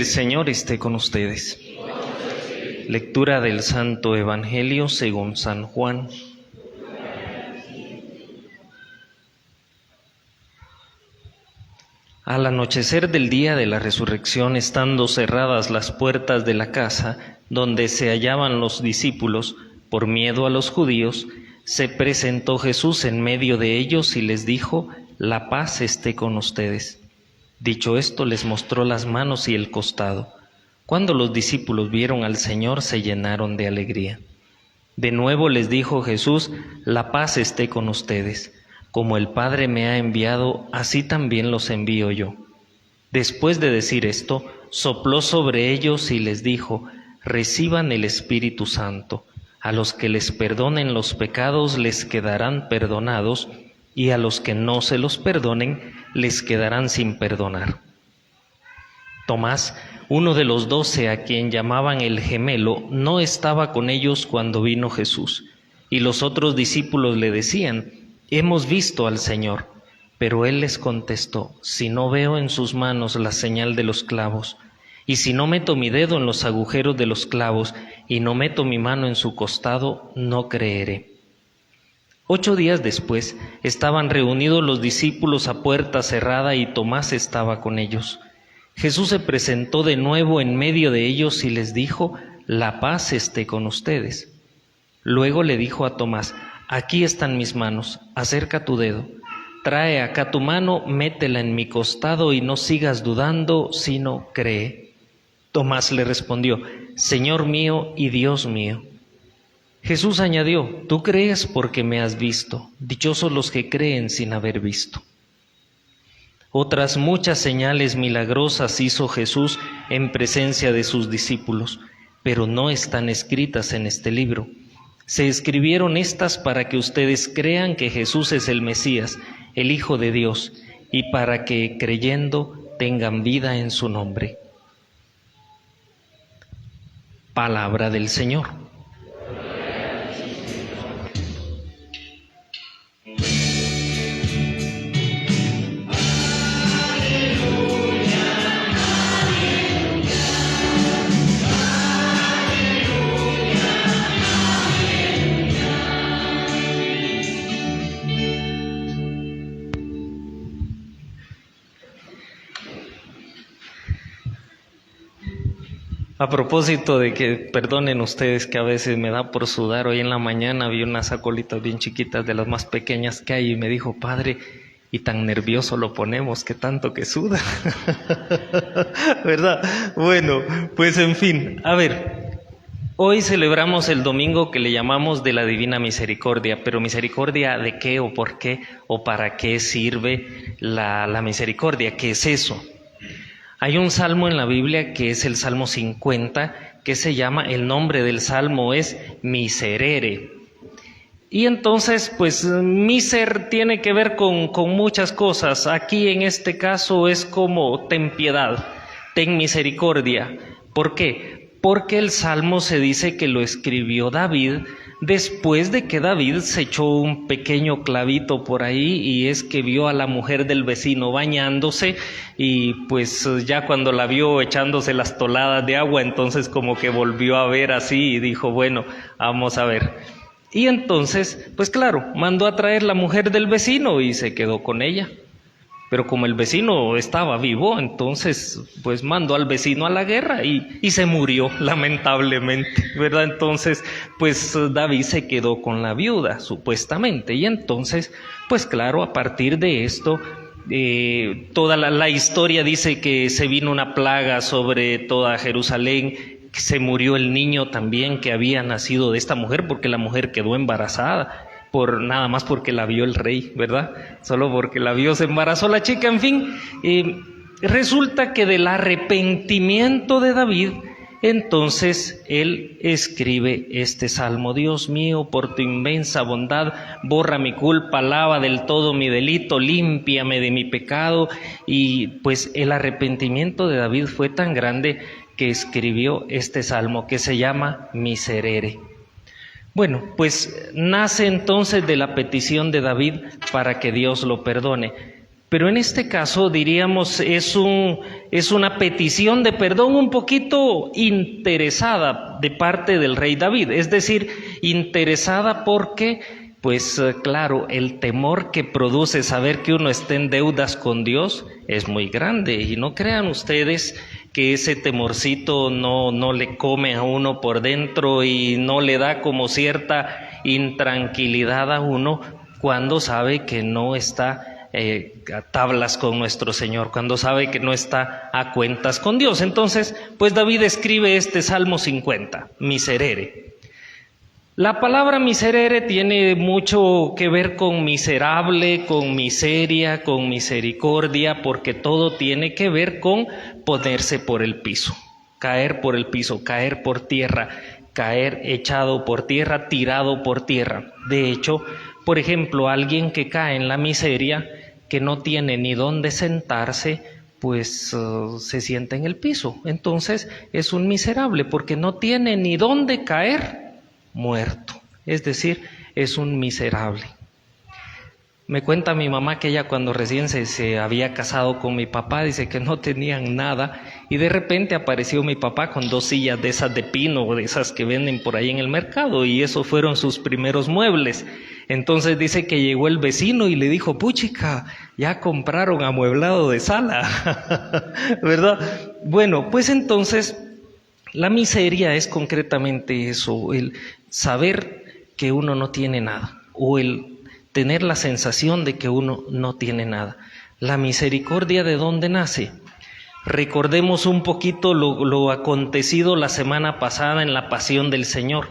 del Señor esté con ustedes. Lectura del Santo Evangelio según San Juan. Al anochecer del día de la resurrección, estando cerradas las puertas de la casa donde se hallaban los discípulos, por miedo a los judíos, se presentó Jesús en medio de ellos y les dijo: «La paz esté con ustedes». Dicho esto, les mostró las manos y el costado. Cuando los discípulos vieron al Señor, se llenaron de alegría. De nuevo les dijo Jesús: «La paz esté con ustedes. Como el Padre me ha enviado, así también los envío yo». Después de decir esto, sopló sobre ellos y les dijo: «Reciban el Espíritu Santo. A los que les perdonen los pecados les quedarán perdonados, y a los que no se los perdonen les quedarán sin perdonar». Tomás, uno de los 12, a quien llamaban el Gemelo, no estaba con ellos cuando vino Jesús, y los otros discípulos le decían: «Hemos visto al Señor». Pero él les contestó: «Si no veo en sus manos la señal de los clavos, y si no meto mi dedo en los agujeros de los clavos, y no meto mi mano en su costado, no creeré». 8 días después estaban reunidos los discípulos a puerta cerrada y Tomás estaba con ellos. Jesús se presentó de nuevo en medio de ellos y les dijo: «La paz esté con ustedes». Luego le dijo a Tomás: «Aquí están mis manos, acerca tu dedo. Trae acá tu mano, métela en mi costado y no sigas dudando, sino cree». Tomás le respondió: «Señor mío y Dios mío». Jesús añadió: «Tú crees porque me has visto. Dichosos los que creen sin haber visto». Otras muchas señales milagrosas hizo Jesús en presencia de sus discípulos, pero no están escritas en este libro. Se escribieron estas para que ustedes crean que Jesús es el Mesías, el Hijo de Dios, y para que, creyendo, tengan vida en su nombre. Palabra del Señor. A propósito de que, perdonen ustedes que a veces me da por sudar, hoy en la mañana vi unas acolitas bien chiquitas, de las más pequeñas que hay, y me dijo: «Padre, y tan nervioso lo ponemos, que tanto que suda». ¿Verdad? Bueno, pues en fin, a ver, hoy celebramos el domingo que le llamamos de la Divina Misericordia, pero ¿misericordia de qué o por qué o para qué sirve la misericordia? ¿Qué es eso? Hay un salmo en la Biblia que es el Salmo 50, que se llama, el nombre del salmo es Miserere. Y entonces, pues, miser tiene que ver con muchas cosas. Aquí en este caso es como ten piedad, ten misericordia. ¿Por qué? Porque el salmo se dice que lo escribió David después de que David se echó un pequeño clavito por ahí, y es que vio a la mujer del vecino bañándose, y pues ya cuando la vio echándose las toladas de agua, entonces como que volvió a ver así y dijo: «Bueno, vamos a ver». Y entonces, pues claro, mandó a traer la mujer del vecino y se quedó con ella. Pero como el vecino estaba vivo, entonces pues mandó al vecino a la guerra y se murió, lamentablemente, ¿verdad? Entonces pues David se quedó con la viuda, supuestamente. Y entonces, pues claro, a partir de esto, toda la historia dice que se vino una plaga sobre toda Jerusalén, que se murió el niño también que había nacido de esta mujer, porque la mujer quedó embarazada. Nada más porque la vio el rey, ¿verdad? Solo porque la vio se embarazó la chica. En fin, resulta que del arrepentimiento de David, entonces él escribe este salmo: «Dios mío, por tu inmensa bondad, borra mi culpa, lava del todo mi delito, límpiame de mi pecado». Y pues el arrepentimiento de David fue tan grande que escribió este salmo que se llama Miserere. Bueno, pues nace entonces de la petición de David para que Dios lo perdone. Pero en este caso diríamos es una petición de perdón un poquito interesada de parte del rey David, es decir, interesada porque, pues claro, el temor que produce saber que uno está en deudas con Dios es muy grande, y no crean ustedes que ese temorcito no le come a uno por dentro y no le da como cierta intranquilidad a uno cuando sabe que no está a tablas con nuestro Señor, cuando sabe que no está a cuentas con Dios. Entonces, pues David escribe este Salmo 50, miserere. La palabra miserere tiene mucho que ver con miserable, con miseria, con misericordia, porque todo tiene que ver con ponerse por el piso, caer por el piso, caer por tierra, caer echado por tierra, tirado por tierra. De hecho, por ejemplo, alguien que cae en la miseria, que no tiene ni dónde sentarse, pues se sienta en el piso. Entonces es un miserable porque no tiene ni dónde caer muerto. Es decir, es un miserable. Me cuenta mi mamá que ella cuando recién se había casado con mi papá, dice que no tenían nada y de repente apareció mi papá con 2 sillas de esas de pino, de esas que venden por ahí en el mercado, y esos fueron sus primeros muebles. Entonces dice que llegó el vecino y le dijo: puchica, ya compraron amueblado de sala, ¿verdad? Bueno, pues entonces la miseria es concretamente eso, el saber que uno no tiene nada, o el tener la sensación de que uno no tiene nada. La misericordia, ¿de dónde nace? Recordemos un poquito lo acontecido la semana pasada en la pasión del Señor.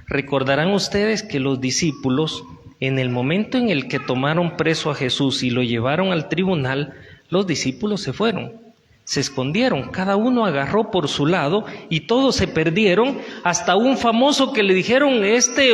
Recordarán ustedes que los discípulos, en el momento en el que tomaron preso a Jesús y lo llevaron al tribunal, los discípulos se fueron, se escondieron, cada uno agarró por su lado y todos se perdieron, hasta un famoso que le dijeron: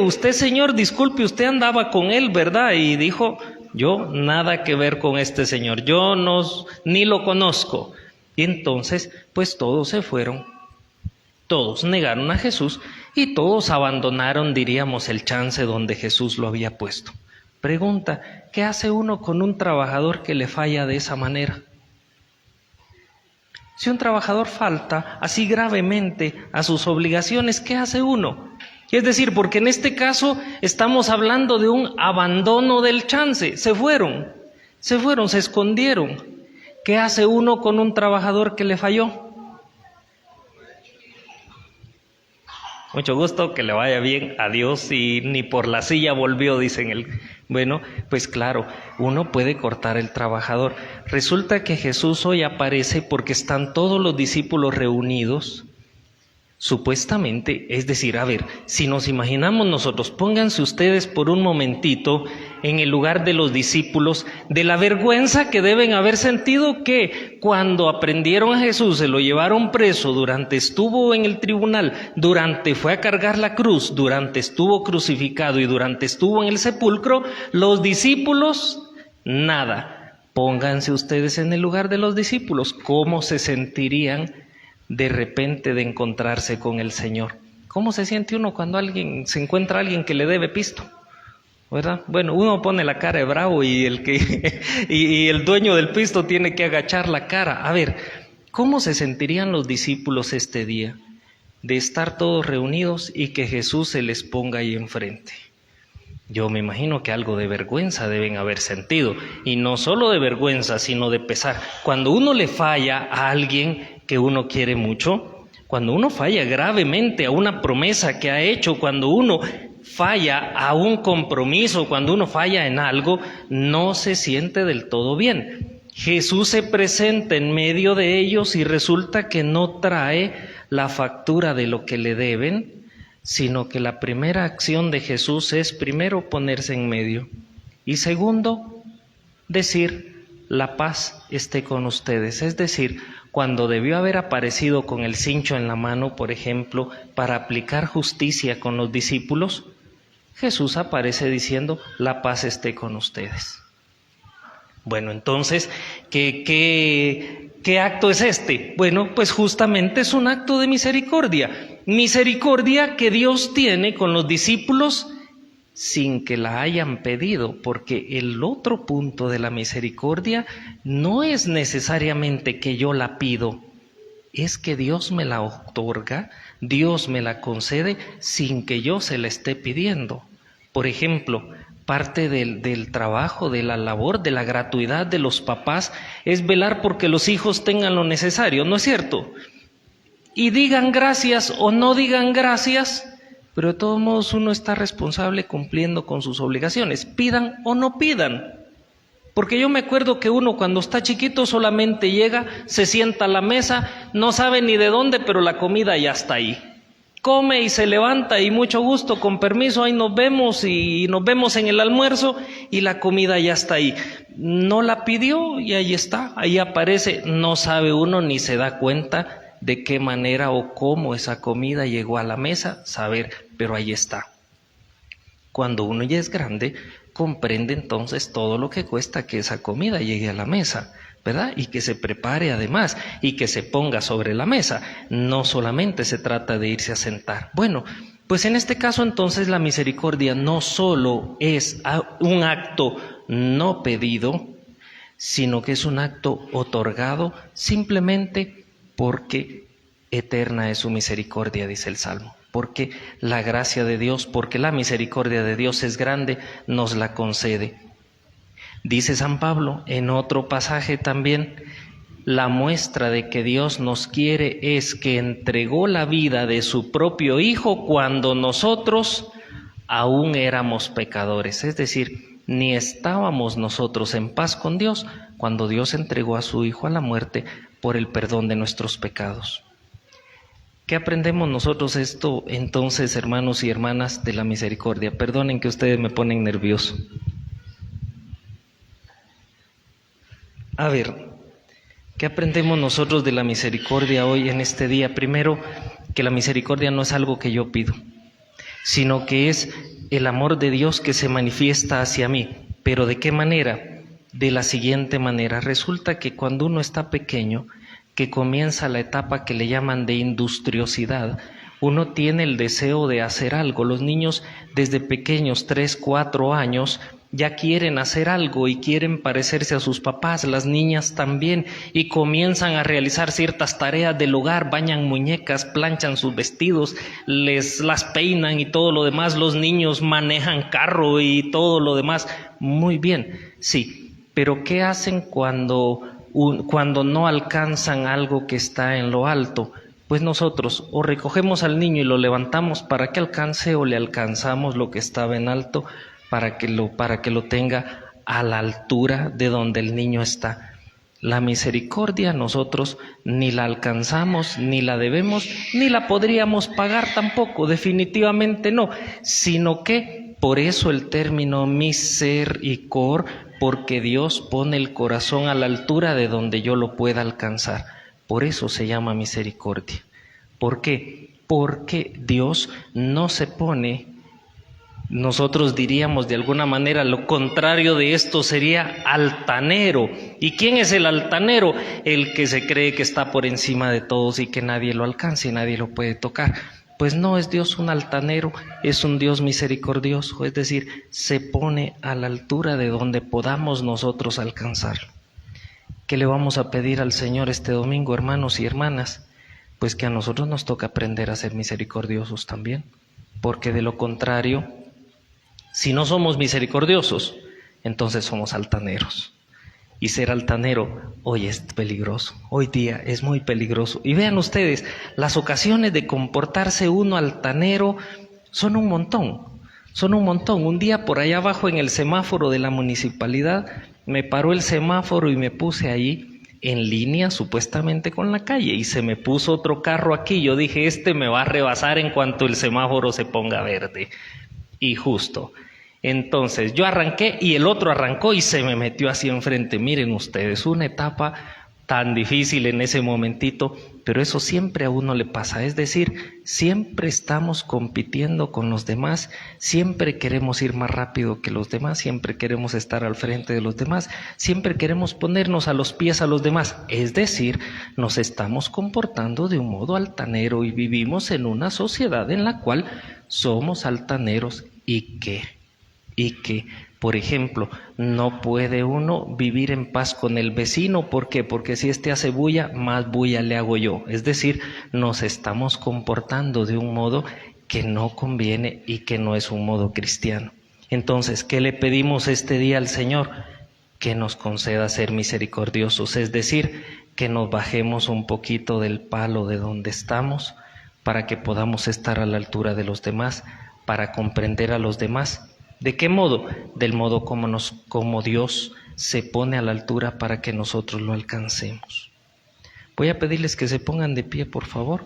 usted señor, disculpe, usted andaba con él, ¿verdad? Y dijo: yo nada que ver con este señor, yo ni lo conozco. Y entonces, pues todos se fueron, todos negaron a Jesús y todos abandonaron, diríamos, el chance donde Jesús lo había puesto. Pregunta: ¿qué hace uno con un trabajador que le falla de esa manera? Si un trabajador falta así gravemente a sus obligaciones, ¿qué hace uno? Es decir, porque en este caso estamos hablando de un abandono del chance. Se fueron, se escondieron. ¿Qué hace uno con un trabajador que le falló? Mucho gusto, que le vaya bien, adiós, y ni por la silla volvió, dicen. Bueno, pues claro, uno puede cortar el trabajador. Resulta que Jesús hoy aparece porque están todos los discípulos reunidos, supuestamente, es decir, a ver, si nos imaginamos nosotros, pónganse ustedes por un momentito en el lugar de los discípulos, de la vergüenza que deben haber sentido que cuando aprendieron a Jesús, se lo llevaron preso, durante estuvo en el tribunal, durante fue a cargar la cruz, durante estuvo crucificado y durante estuvo en el sepulcro, los discípulos, nada. Pónganse ustedes en el lugar de los discípulos, ¿cómo se sentirían de repente de encontrarse con el Señor? ¿Cómo se siente uno cuando se encuentra a alguien que le debe pisto? ¿Verdad? Bueno, uno pone la cara de bravo y el dueño del pisto tiene que agachar la cara. A ver, ¿cómo se sentirían los discípulos este día de estar todos reunidos y que Jesús se les ponga ahí enfrente? Yo me imagino que algo de vergüenza deben haber sentido, y no solo de vergüenza, sino de pesar. Cuando uno le falla a alguien que uno quiere mucho, cuando uno falla gravemente a una promesa que ha hecho, cuando uno falla a un compromiso, cuando uno falla en algo, no se siente del todo bien. Jesús se presenta en medio de ellos y resulta que no trae la factura de lo que le deben, sino que la primera acción de Jesús es primero ponerse en medio y segundo decir: la paz esté con ustedes. Es decir, cuando debió haber aparecido con el cincho en la mano, por ejemplo, para aplicar justicia con los discípulos, Jesús aparece diciendo: la paz esté con ustedes. Bueno, entonces, ¿qué acto es este? Bueno, pues justamente es un acto de misericordia. Misericordia que Dios tiene con los discípulos sin que la hayan pedido, porque el otro punto de la misericordia no es necesariamente que yo la pido, es que Dios me la otorga, Dios me la concede sin que yo se la esté pidiendo. Por ejemplo, parte del trabajo, de la labor, de la gratuidad de los papás es velar porque los hijos tengan lo necesario, ¿no es cierto? Y digan gracias o no digan gracias, pero de todos modos uno está responsable cumpliendo con sus obligaciones, pidan o no pidan. Porque yo me acuerdo que uno cuando está chiquito solamente llega, se sienta a la mesa, no sabe ni de dónde, pero la comida ya está ahí. Come y se levanta y mucho gusto, con permiso, ahí nos vemos y nos vemos en el almuerzo y la comida ya está ahí. No la pidió y ahí está, ahí aparece, no sabe uno ni se da cuenta de qué manera o cómo esa comida llegó a la mesa, saber, pero ahí está. Cuando uno ya es grande, comprende entonces todo lo que cuesta que esa comida llegue a la mesa, ¿verdad? Y que se prepare además, y que se ponga sobre la mesa. No solamente se trata de irse a sentar. Bueno, pues en este caso entonces la misericordia no solo es un acto no pedido, sino que es un acto otorgado simplemente porque eterna es su misericordia, dice el Salmo. Porque la gracia de Dios, porque la misericordia de Dios es grande, nos la concede. Dice San Pablo en otro pasaje también, la muestra de que Dios nos quiere es que entregó la vida de su propio Hijo cuando nosotros aún éramos pecadores. Es decir, ni estábamos nosotros en paz con Dios cuando Dios entregó a su Hijo a la muerte por el perdón de nuestros pecados. ¿Qué aprendemos nosotros esto entonces, hermanos y hermanas, de la misericordia? Perdonen que ustedes me ponen nervioso. A ver, ¿qué aprendemos nosotros de la misericordia hoy en este día? Primero, que la misericordia no es algo que yo pido, sino que es el amor de Dios que se manifiesta hacia mí. ¿Pero de qué manera? De la siguiente manera. Resulta que cuando uno está pequeño, que comienza la etapa que le llaman de industriosidad, uno tiene el deseo de hacer algo. Los niños desde pequeños, 3, 4 años, ya quieren hacer algo y quieren parecerse a sus papás, las niñas también, y comienzan a realizar ciertas tareas del hogar, bañan muñecas, planchan sus vestidos, las peinan y todo lo demás. Los niños manejan carro y todo lo demás. Muy bien, sí, pero ¿qué hacen cuando no alcanzan algo que está en lo alto? Pues nosotros o recogemos al niño y lo levantamos para que alcance, o le alcanzamos lo que estaba en alto para que lo tenga a la altura de donde el niño está. La misericordia nosotros ni la alcanzamos, ni la debemos, ni la podríamos pagar tampoco, definitivamente no, sino que por eso el término misericor, porque Dios pone el corazón a la altura de donde yo lo pueda alcanzar. Por eso se llama misericordia. ¿Por qué? Porque Dios no se pone, nosotros diríamos de alguna manera, lo contrario de esto sería altanero. ¿Y quién es el altanero? El que se cree que está por encima de todos y que nadie lo alcance y nadie lo puede tocar. Pues no es Dios un altanero, es un Dios misericordioso, es decir, se pone a la altura de donde podamos nosotros alcanzarlo. ¿Qué le vamos a pedir al Señor este domingo, hermanos y hermanas? Pues que a nosotros nos toca aprender a ser misericordiosos también, porque de lo contrario, si no somos misericordiosos, entonces somos altaneros. Y ser altanero hoy es peligroso, hoy día es muy peligroso. Y vean ustedes, las ocasiones de comportarse uno altanero son un montón, son un montón. Un día por allá abajo en el semáforo de la municipalidad, me paró el semáforo y me puse ahí en línea supuestamente con la calle, y se me puso otro carro aquí. Yo dije, este me va a rebasar en cuanto el semáforo se ponga verde. Y justo. Entonces yo arranqué y el otro arrancó y se me metió así enfrente. Miren ustedes, una etapa tan difícil en ese momentito, pero eso siempre a uno le pasa. Es decir, siempre estamos compitiendo con los demás, siempre queremos ir más rápido que los demás, siempre queremos estar al frente de los demás, siempre queremos ponernos a los pies a los demás. Es decir, nos estamos comportando de un modo altanero y vivimos en una sociedad en la cual somos altaneros. ¿Y qué? y que, por ejemplo, no puede uno vivir en paz con el vecino. ¿Por qué? Porque si éste hace bulla, más bulla le hago yo. Es decir, nos estamos comportando de un modo que no conviene y que no es un modo cristiano. Entonces, ¿qué le pedimos este día al Señor? Que nos conceda ser misericordiosos, es decir, que nos bajemos un poquito del palo de donde estamos para que podamos estar a la altura de los demás, para comprender a los demás. ¿De qué modo? Del modo como Dios se pone a la altura para que nosotros lo alcancemos. Voy a pedirles que se pongan de pie, por favor.